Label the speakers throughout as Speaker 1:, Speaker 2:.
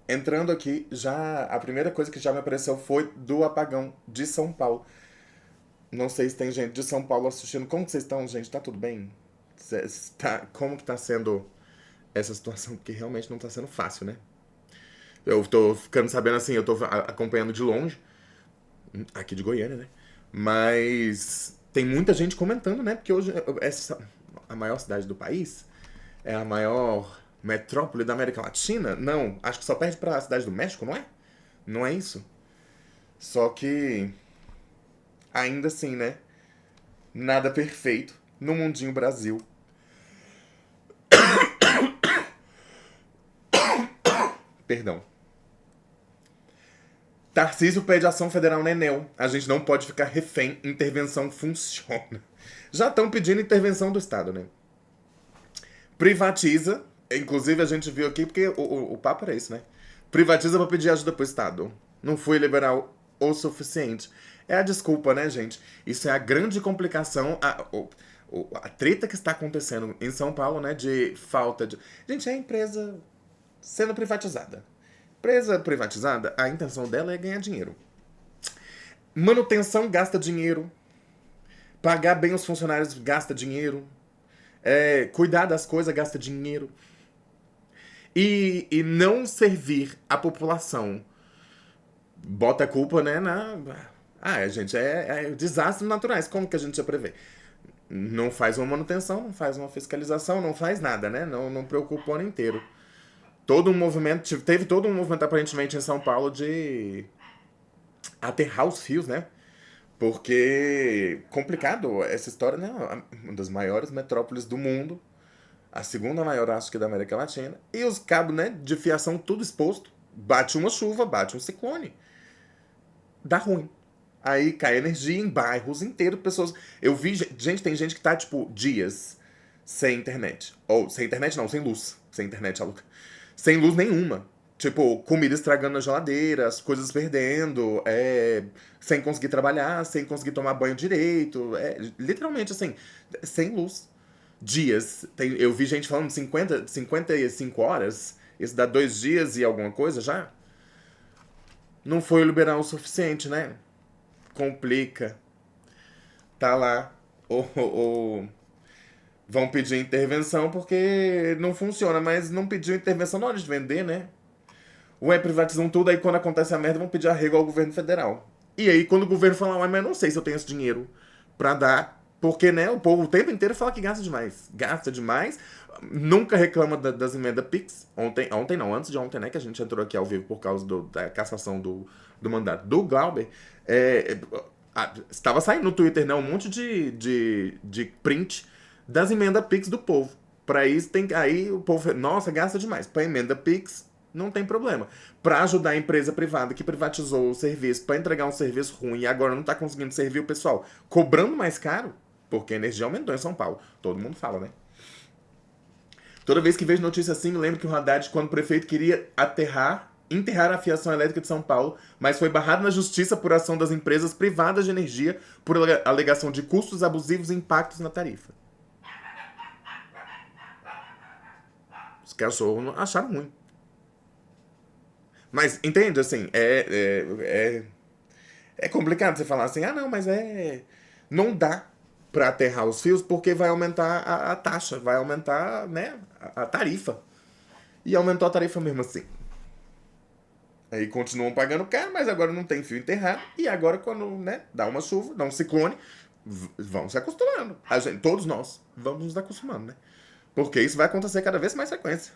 Speaker 1: Entrando aqui, já a primeira coisa que já me apareceu foi do apagão de São Paulo. Não sei se tem gente de São Paulo assistindo. Como que vocês estão, gente? Tá tudo bem? Como que tá sendo essa situação? Porque realmente não tá sendo fácil, né? Eu tô ficando sabendo assim, eu tô acompanhando de longe, aqui de Goiânia, né? Mas tem muita gente comentando, né? Porque hoje essa, a maior cidade do país é a maior metrópole da América Latina? Não, acho que só perde pra cidade do México, não é? Não é isso? Só que, ainda assim, né? Nada perfeito no mundinho Brasil. Perdão. Tarcísio pede ação federal na Enel. A gente não pode ficar refém. Intervenção funciona. Já estão pedindo intervenção do Estado, né? Privatiza. Inclusive a gente viu aqui, porque o papo era isso, né? Privatiza pra pedir ajuda pro Estado. Não foi liberal o suficiente. É a desculpa, né, gente? Isso é a grande complicação, a treta que está acontecendo em São Paulo, né? De falta de. Gente, é a empresa sendo privatizada. Empresa privatizada, a intenção dela é ganhar dinheiro. Manutenção gasta dinheiro. Pagar bem os funcionários gasta dinheiro. Cuidar das coisas gasta dinheiro. E não servir a população bota a culpa, né, na. Ah, gente, é desastres naturais. Como que a gente já prevê? Não faz uma manutenção, não faz uma fiscalização, não faz nada, né? Não preocupa o ano inteiro. Todo um movimento, teve todo um movimento aparentemente em São Paulo de aterrar os fios, né? Porque complicado essa história, né? Uma das maiores metrópoles do mundo, a segunda maior, acho que da América Latina, e os cabos, né, de fiação tudo exposto. Bate uma chuva, bate um ciclone, dá ruim. Aí cai energia em bairros inteiros, pessoas. Eu vi, gente, tem gente que tá, tipo, dias sem internet. Ou, sem internet não, sem luz. Sem internet, a Luca. Sem luz nenhuma. Tipo, comida estragando na geladeira, as coisas perdendo, sem conseguir trabalhar, sem conseguir tomar banho direito. Literalmente, assim, sem luz. Dias. Eu vi gente falando 55 horas. Isso dá 2 dias e alguma coisa já? Não foi liberal o suficiente, né? Complica. Tá lá. Ou vão pedir intervenção porque não funciona, mas não pediu intervenção na hora de vender, né? Ué, privatizam tudo, aí quando acontece a merda vão pedir arrego ao governo federal. E aí quando o governo fala, ué, mas eu não sei se eu tenho esse dinheiro pra dar, porque, né, o povo o tempo inteiro fala que gasta demais. Gasta demais, nunca reclama das emendas PIX. Ontem não, antes de ontem, né, que a gente entrou aqui ao vivo por causa da cassação do mandato do Glauber. É, estava saindo no Twitter, né, um monte de print das emendas PIX do povo. Pra isso tem aí o povo, nossa, gasta demais. Pra emenda PIX, não tem problema. Para ajudar a empresa privada que privatizou o serviço para entregar um serviço ruim e agora não está conseguindo servir o pessoal, cobrando mais caro, porque a energia aumentou em São Paulo. Todo mundo fala, né? Toda vez que vejo notícia assim, me lembro que o Haddad, quando o prefeito queria enterrar a fiação elétrica de São Paulo, mas foi barrado na justiça por ação das empresas privadas de energia por alegação de custos abusivos e impactos na tarifa. Os cachorros acharam ruim. Mas, entende, assim, é complicado você falar assim, ah, não, mas não dá para aterrar os fios porque vai aumentar a taxa, vai aumentar, né, a tarifa. E aumentou a tarifa mesmo assim. Aí continuam pagando caro, mas agora não tem fio enterrado. E agora, quando, né, dá uma chuva, dá um ciclone, vão se acostumando. Todos nós vamos nos acostumando, né? Porque isso vai acontecer cada vez mais frequência.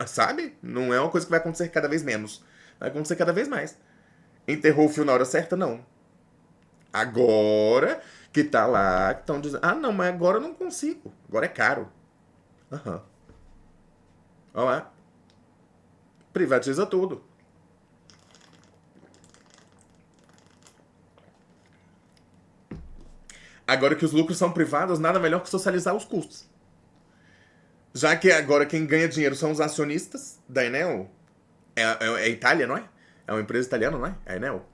Speaker 1: Sabe? Não é uma coisa que vai acontecer cada vez menos. Vai acontecer cada vez mais. Enterrou o fio na hora certa? Não. Agora que tá lá, que estão dizendo, ah, não, mas agora eu não consigo. Agora é caro. Aham. Olha lá. Privatiza tudo. Agora que os lucros são privados, nada melhor que socializar os custos. Já que agora quem ganha dinheiro são os acionistas da Enel. É Itália, não é? É uma empresa italiana, não é? É a Enel?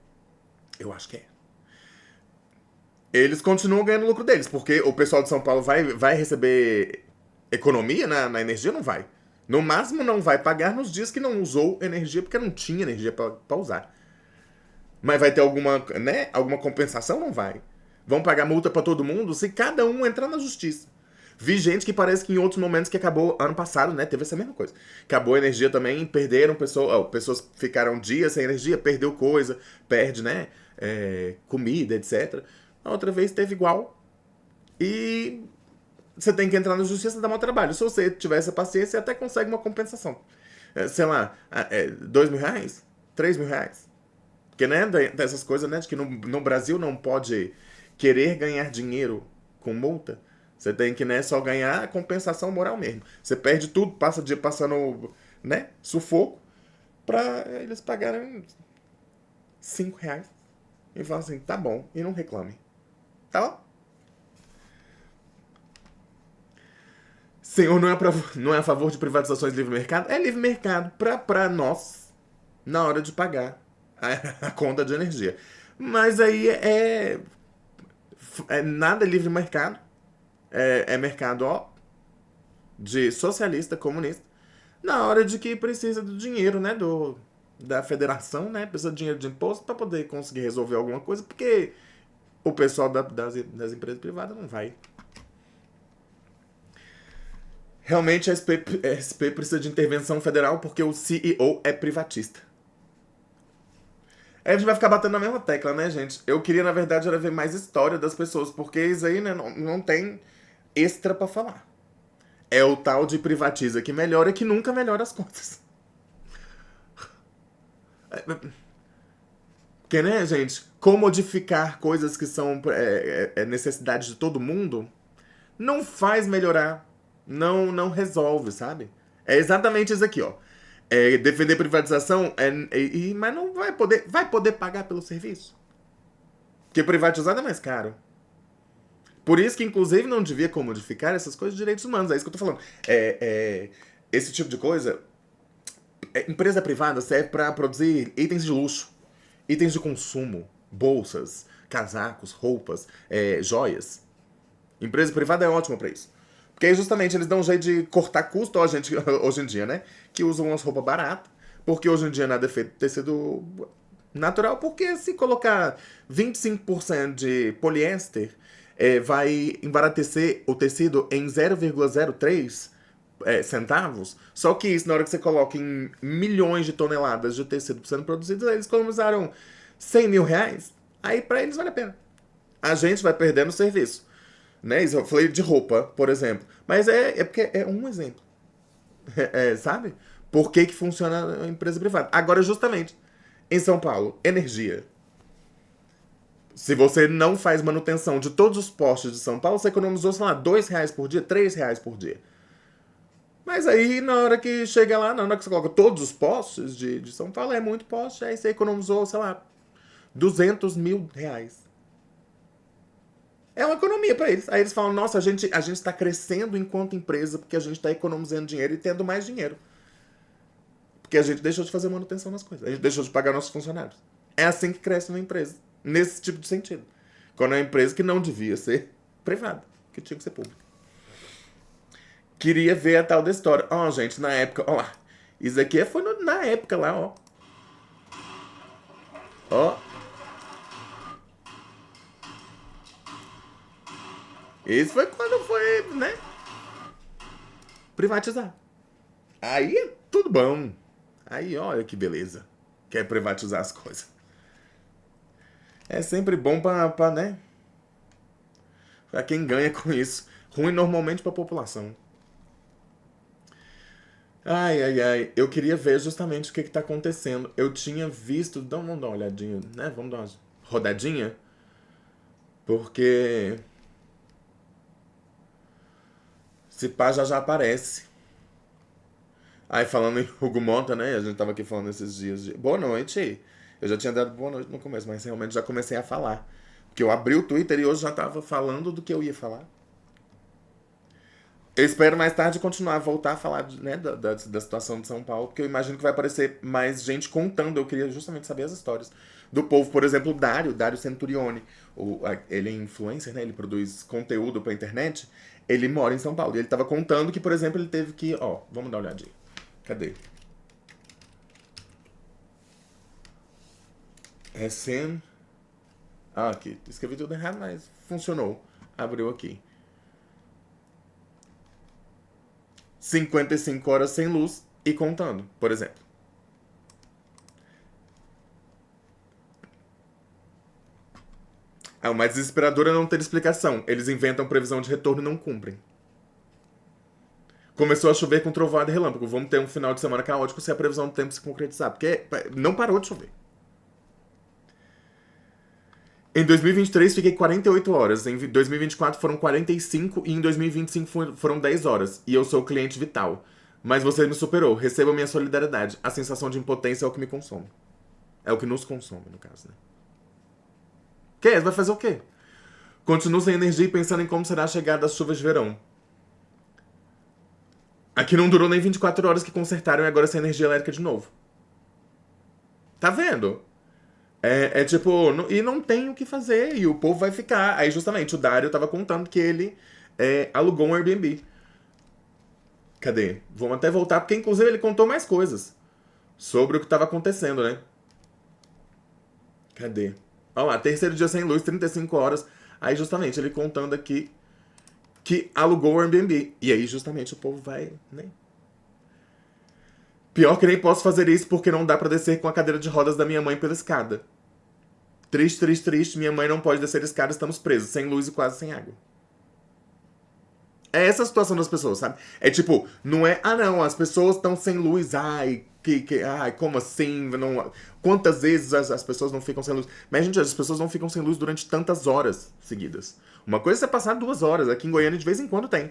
Speaker 1: Eu acho que é. Eles continuam ganhando o lucro deles, porque o pessoal de São Paulo vai receber economia na energia ou não vai? No máximo não vai pagar nos dias que não usou energia, porque não tinha energia para usar. Mas vai ter alguma, né, alguma compensação? Não vai. Vão pagar multa para todo mundo se cada um entrar na justiça. Vi gente que parece que em outros momentos que acabou ano passado, né? Teve essa mesma coisa. Acabou a energia também, perderam pessoas ficaram dias sem energia, perdeu coisa, perde, né? Comida, etc. A outra vez teve igual. E você tem que entrar na justiça e dar mau trabalho. Se você tiver essa paciência, você até consegue uma compensação. Sei lá, R$ 2.000? R$ 3.000? Porque, né, dessas coisas, né, de que no Brasil não pode querer ganhar dinheiro com multa. Você tem que, né, só ganhar a compensação moral mesmo. Você perde tudo, passa o dia passando, né, sufoco, pra eles pagarem R$ 5. E falam assim, tá bom, e não reclame. Tá bom? Senhor não é a favor de privatizações de livre mercado? É livre mercado pra nós, na hora de pagar a conta de energia. Mas aí é nada livre mercado. É mercado, ó, de socialista, comunista. Na hora de que precisa do dinheiro, né, da federação, né, precisa de dinheiro de imposto para poder conseguir resolver alguma coisa, porque o pessoal das empresas privadas não vai. Realmente a SP precisa de intervenção federal porque o CEO é privatista. Aí a gente vai ficar batendo na mesma tecla, né, gente? Eu queria, na verdade, era ver mais história das pessoas, porque isso aí, né, não tem extra pra falar. É o tal de privatiza que melhora que nunca melhora as contas. Porque, né, gente, comodificar coisas que são necessidade de todo mundo não faz melhorar. Não resolve, sabe? É exatamente isso aqui, ó. Defender privatização, mas não vai poder pagar pelo serviço. Porque privatizado é mais caro. Por isso que, inclusive, não devia comodificar essas coisas de direitos humanos. É isso que eu tô falando. Esse tipo de coisa, empresa privada serve para produzir itens de luxo, itens de consumo, bolsas, casacos, roupas, joias. Empresa privada é ótima para isso. Porque aí justamente eles dão um jeito de cortar custo, ó, gente, hoje em dia, né? Que usam umas roupas baratas. Porque hoje em dia nada é feito de tecido natural. Porque se colocar 25% de poliéster, vai embaratecer o tecido em 0,03 centavos. Só que isso, na hora que você coloca em milhões de toneladas de tecido sendo produzido, eles economizaram R$ 100.000. Aí pra eles vale a pena. A gente vai perdendo o serviço. Né? Eu falei de roupa, por exemplo. Mas porque é um exemplo. Sabe? Por que funciona a empresa privada? Agora, justamente, em São Paulo, energia. Se você não faz manutenção de todos os postes de São Paulo, você economizou, sei lá, R$ 2 por dia, R$ 3 por dia. Mas aí, na hora que chega lá, na hora que você coloca todos os postes de São Paulo, é muito poste, aí você economizou, sei lá, R$ 200.000. É uma economia para eles. Aí eles falam, nossa, a gente está crescendo enquanto empresa porque a gente está economizando dinheiro e tendo mais dinheiro. Porque a gente deixou de fazer manutenção nas coisas. A gente deixou de pagar nossos funcionários. É assim que cresce uma empresa. Nesse tipo de sentido. Quando é uma empresa que não devia ser privada. Que tinha que ser pública. Queria ver a tal da história. Ó, gente, na época... Ó lá. Isso aqui foi na época lá, ó. Ó. Esse foi quando foi, né? Privatizar. Aí é tudo bom. Aí olha que beleza. Quer privatizar as coisas. É sempre bom pra, né? Pra quem ganha com isso. Ruim normalmente pra população. Ai, ai, ai. Eu queria ver justamente o que tá acontecendo. Eu tinha visto. Vamos dar uma olhadinha, né? Vamos dar uma rodadinha. Porque. Se pá já aparece. Aí falando em Hugo Monta, né? A gente tava aqui falando esses dias de. Boa noite. Eu já tinha dado boa noite no começo, mas realmente já comecei a falar. Porque eu abri o Twitter e hoje já tava falando do que eu ia falar. Eu espero mais tarde continuar, voltar a falar, né, da situação de São Paulo, porque eu imagino que vai aparecer mais gente contando. Eu queria justamente saber as histórias do povo. Por exemplo, o Dário Centurione. Ele é influencer, né? Ele produz conteúdo pra internet. Ele mora em São Paulo. E ele tava contando que, por exemplo, ele teve que. Ó, vamos dar uma olhadinha. Cadê? Recém... Ah, aqui. Escrevi tudo errado, mas funcionou. Abriu aqui. 55 horas sem luz e contando, por exemplo. O mais desesperador é não ter explicação. Eles inventam previsão de retorno e não cumprem. Começou a chover com trovoada e relâmpago. Vamos ter um final de semana caótico se a previsão do tempo se concretizar. Porque não parou de chover. Em 2023 fiquei 48 horas. Em 2024 foram 45 e em 2025 foram 10 horas. E eu sou o cliente vital. Mas você me superou. Receba minha solidariedade. A sensação de impotência é o que me consome. É o que nos consome, no caso, né? Que? Vai fazer o quê? Continuo sem energia e pensando em como será a chegada das chuvas de verão. Aqui não durou nem 24 horas que consertaram e agora sem energia elétrica de novo. Tá vendo? Tipo, e não tem o que fazer, e o povo vai ficar. Aí justamente o Dário tava contando que ele alugou um Airbnb. Cadê? Vamos até voltar, porque inclusive ele contou mais coisas sobre o que tava acontecendo, né? Cadê? Olha lá, terceiro dia sem luz, 35 horas. Aí justamente ele contando aqui que alugou o Airbnb. E aí justamente o povo vai, né? Pior que nem posso fazer isso porque não dá pra descer com a cadeira de rodas da minha mãe pela escada. Triste, triste, triste. Minha mãe não pode descer a escada, estamos presos, sem luz e quase sem água. É essa a situação das pessoas, sabe? É tipo, não é, não, as pessoas estão sem luz, ai, como assim? Não, quantas vezes as pessoas não ficam sem luz? Mas, gente, as pessoas não ficam sem luz durante tantas horas seguidas. Uma coisa é você passar 2 horas, aqui em Goiânia de vez em quando tem.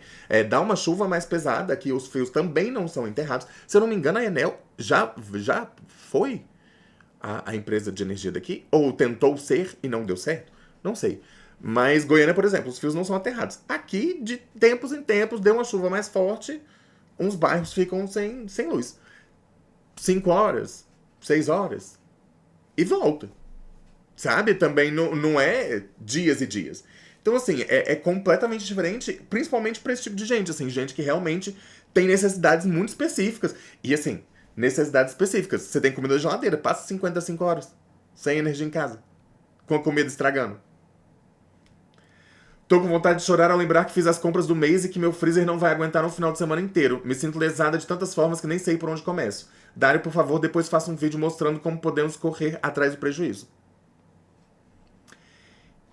Speaker 1: Dá uma chuva mais pesada, que os fios também não são enterrados. Se eu não me engano, a Enel já foi a empresa de energia daqui? Ou tentou ser e não deu certo? Não sei. Mas Goiânia, por exemplo, os fios não são aterrados. Aqui, de tempos em tempos, deu uma chuva mais forte, uns bairros ficam sem luz. 5 horas, 6 horas. E volta. Sabe? Também não é dias e dias. Então, assim, é completamente diferente, principalmente para esse tipo de gente. Assim, gente que realmente tem necessidades muito específicas. E, assim, necessidades específicas. Você tem comida na geladeira, passa 55 horas sem energia em casa, com a comida estragando. Tô com vontade de chorar ao lembrar que fiz as compras do mês e que meu freezer não vai aguentar um final de semana inteiro. Me sinto lesada de tantas formas que nem sei por onde começo. Dário, por favor, depois faça um vídeo mostrando como podemos correr atrás do prejuízo.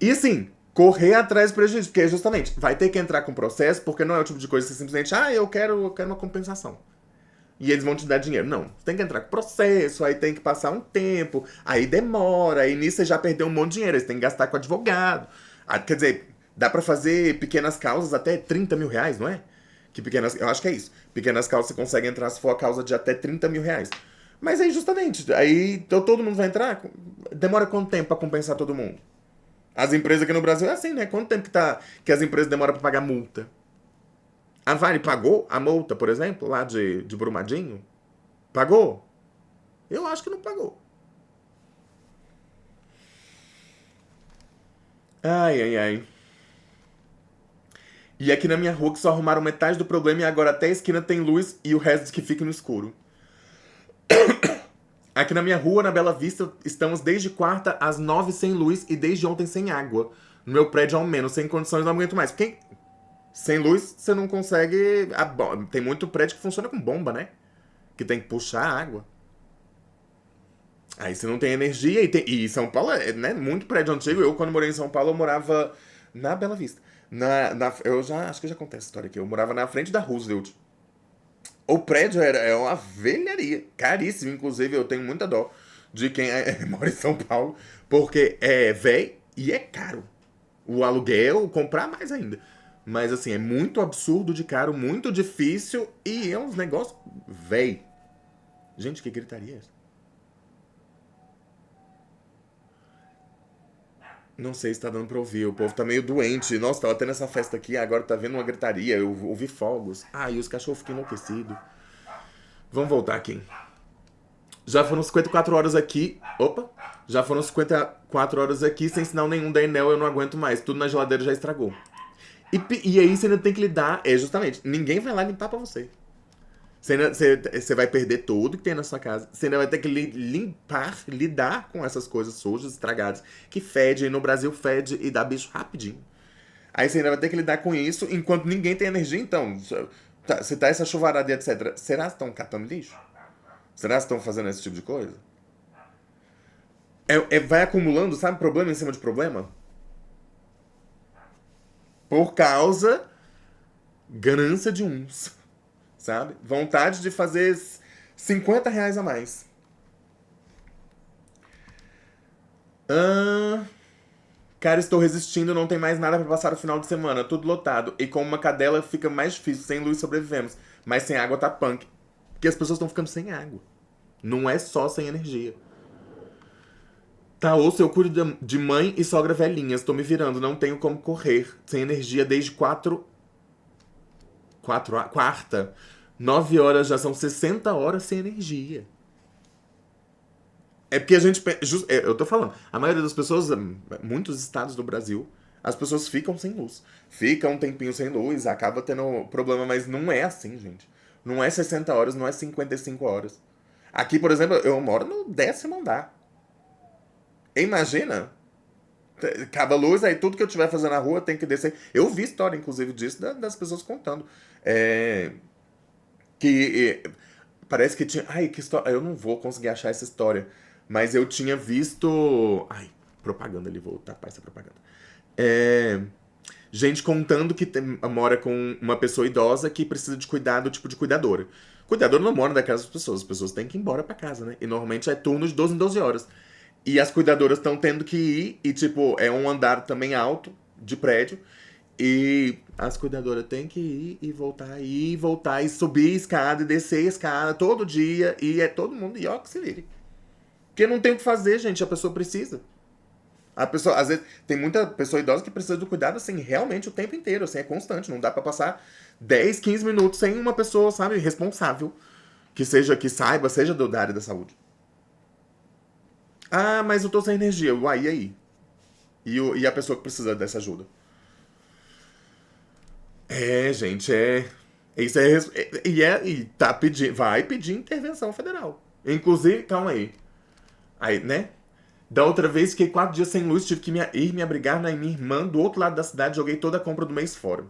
Speaker 1: E assim, correr atrás do prejuízo, porque justamente vai ter que entrar com processo, porque não é o tipo de coisa que você simplesmente, eu quero uma compensação. E eles vão te dar dinheiro. Não, você tem que entrar com processo, aí tem que passar um tempo, aí demora, aí nisso você já perdeu um monte de dinheiro, aí você tem que gastar com advogado. Quer dizer, dá pra fazer pequenas causas até 30 mil reais, não é? Eu acho que é isso. Pequenas causas você consegue entrar se for a causa de até 30 mil reais. Mas aí justamente, aí todo mundo vai entrar? Demora quanto tempo pra compensar todo mundo? As empresas aqui no Brasil é assim, né? Quanto tempo que as empresas demoram pra pagar multa? A Vale pagou a multa, por exemplo, lá de Brumadinho? Pagou? Eu acho que não pagou. Ai, ai, ai. E aqui na minha rua que só arrumaram metade do problema e agora até a esquina tem luz e o resto que fica no escuro. Aqui na minha rua, na Bela Vista, estamos desde quarta às 9 sem luz e desde ontem sem água. No meu prédio ao menos, sem condições, não aguento mais. Porque sem luz você não consegue... Tem muito prédio que funciona com bomba, né? Que tem que puxar a água. Aí você não tem energia e São Paulo né, muito prédio antigo. Eu, quando morei em São Paulo, eu morava na Bela Vista. Eu acho que eu já contei essa história aqui. Eu morava na frente da Roosevelt. O prédio é uma velharia. Caríssimo, inclusive. Eu tenho muita dó de quem mora em São Paulo. Porque é velho e é caro. O aluguel, comprar mais ainda. Mas assim, é muito absurdo de caro, muito difícil. E é uns negócios velho. Gente, que gritaria é essa? Não sei se tá dando pra ouvir, o povo tá meio doente. Nossa, tava tendo essa festa aqui, agora tá vendo uma gritaria, eu ouvi fogos. E os cachorros ficam enlouquecidos. Vamos voltar aqui. Já foram 54 horas aqui. Opa! Já foram 54 horas aqui, sem sinal nenhum da Enel, eu não aguento mais. Tudo na geladeira já estragou. E aí você ainda tem que lidar, justamente, ninguém vai lá limpar pra você. Você vai perder tudo que tem na sua casa. Você ainda vai ter que limpar, lidar com essas coisas sujas, estragadas, que fede, e no Brasil fede e dá bicho rapidinho. Aí você ainda vai ter que lidar com isso enquanto ninguém tem energia, então. Se tá essa chuvarada e etc. Será que estão catando lixo? Será que estão fazendo esse tipo de coisa? Vai acumulando, sabe, problema em cima de problema? Por causa ganância de uns, sabe? Vontade de fazer R$ 50 a mais. Ah, cara, estou resistindo, não tem mais nada pra passar o final de semana, tudo lotado. E com uma cadela fica mais difícil, sem luz sobrevivemos. Mas sem água tá punk. Porque as pessoas estão ficando sem água. Não é só sem energia. Tá, ouço, eu cuido de mãe e sogra velhinhas. Tô me virando, não tenho como correr. Sem energia desde quarta. 9 horas já são 60 horas sem energia. É porque a gente. Eu tô falando, a maioria das pessoas, muitos estados do Brasil, as pessoas ficam sem luz. Ficam um tempinho sem luz, acaba tendo problema, mas não é assim, gente. Não é 60 horas, não é 55 horas. Aqui, por exemplo, eu moro no 10º andar. Imagina, acaba a luz, aí tudo que eu estiver fazendo na rua tem que descer. Eu vi história, inclusive, disso, das pessoas contando. É, que parece que tinha. Ai, que história. Eu não vou conseguir achar essa história. Mas eu tinha visto. Ai, propaganda ali, vou tapar essa propaganda. É, gente contando que mora com uma pessoa idosa que precisa de cuidado, tipo de cuidadora. Cuidadora não mora na casa das pessoas, as pessoas têm que ir embora pra casa, né? E normalmente é turno de 12 em 12 horas. E as cuidadoras estão tendo que ir, e tipo, é um andar também alto de prédio. E as cuidadoras têm que ir e voltar, e subir a escada e descer a escada todo dia. E é todo mundo, e ó, que se vire. Porque não tem o que fazer, gente, a pessoa precisa. A pessoa, às vezes, tem muita pessoa idosa que precisa do cuidado, assim, realmente o tempo inteiro, assim, é constante. Não dá pra passar 10, 15 minutos sem uma pessoa, sabe, responsável. Que seja, que saiba, seja da área da saúde. Ah, mas eu tô sem energia. Uai, e aí? E a pessoa que precisa dessa ajuda? É, gente, é. Isso é. E tá pedindo. Vai pedir intervenção federal. Inclusive, calma aí. Aí, né? Da outra vez, fiquei 4 dias sem luz, tive que ir me abrigar na minha irmã do outro lado da cidade, joguei toda a compra do mês fora.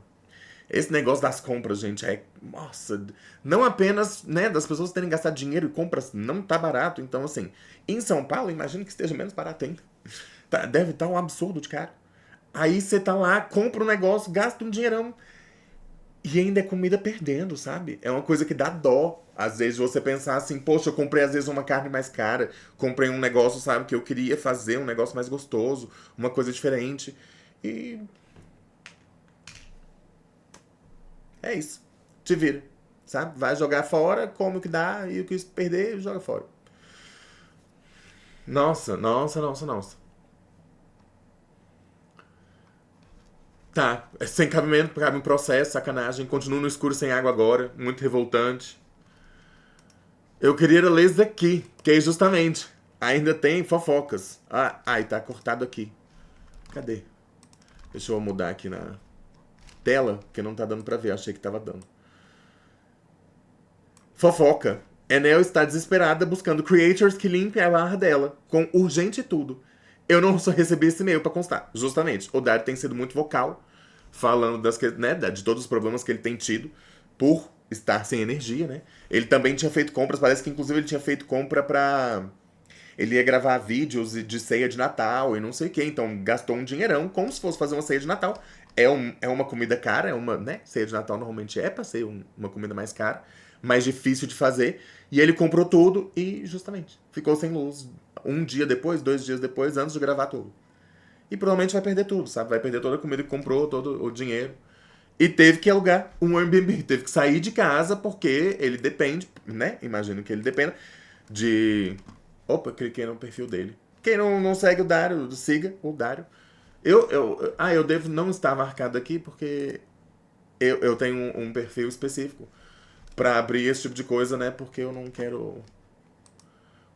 Speaker 1: Esse negócio das compras, gente, é. Nossa. Não apenas, né, das pessoas terem gastado dinheiro e compras não tá barato. Então, assim, em São Paulo, imagino que esteja menos barato ainda. Deve estar um absurdo de caro. Aí você tá lá, compra um negócio, gasta um dinheirão. E ainda é comida perdendo, sabe? É uma coisa que dá dó. Às vezes você pensar assim, poxa, eu comprei às vezes uma carne mais cara, comprei um negócio, sabe, que eu queria fazer, um negócio mais gostoso, uma coisa diferente. E é isso. Te vira, sabe? Vai jogar fora, come o que dá e o que perder, joga fora. Nossa, nossa, nossa, nossa. Tá, sem cabimento, cabe um processo, sacanagem, continuo no escuro sem água agora, muito revoltante. Eu queria ler isso daqui, que é justamente. Ainda tem fofocas. Ah, ai, tá cortado aqui. Cadê? Deixa eu mudar aqui na tela, que não tá dando pra ver. Achei que tava dando. Fofoca. Enel está desesperada buscando creators que limpem a barra dela, com urgente e tudo. Eu não só recebi esse e-mail pra constar. Justamente, o Dario tem sido muito vocal, falando né, de todos os problemas que ele tem tido por estar sem energia, né? Ele também tinha feito compras, parece que inclusive ele tinha feito compra pra. Ele ia gravar vídeos de ceia de Natal e não sei o que, então gastou um dinheirão, como se fosse fazer uma ceia de Natal. É uma comida cara, é uma, né? Ceia de Natal normalmente é pra ser uma comida mais cara, mais difícil de fazer. E ele comprou tudo e, justamente, ficou sem luz um dia depois, 2 dias depois, antes de gravar tudo. E provavelmente vai perder tudo, sabe? Vai perder toda a comida que comprou, todo o dinheiro. E teve que alugar um Airbnb, teve que sair de casa porque ele depende, né? Imagino que ele dependa de. Opa, cliquei no perfil dele. Quem não segue o Dário, siga o Dário. Eu devo não estar marcado aqui porque eu tenho um perfil específico pra abrir esse tipo de coisa, né? Porque eu não quero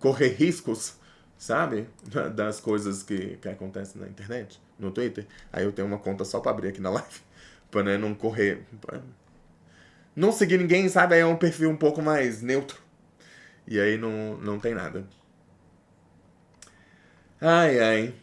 Speaker 1: correr riscos, sabe? Das coisas que acontecem na internet, no Twitter. Aí eu tenho uma conta só pra abrir aqui na live. Pra, né, não correr. Não seguir ninguém, sabe? Aí é um perfil um pouco mais neutro. E aí não tem nada. Ai, ai.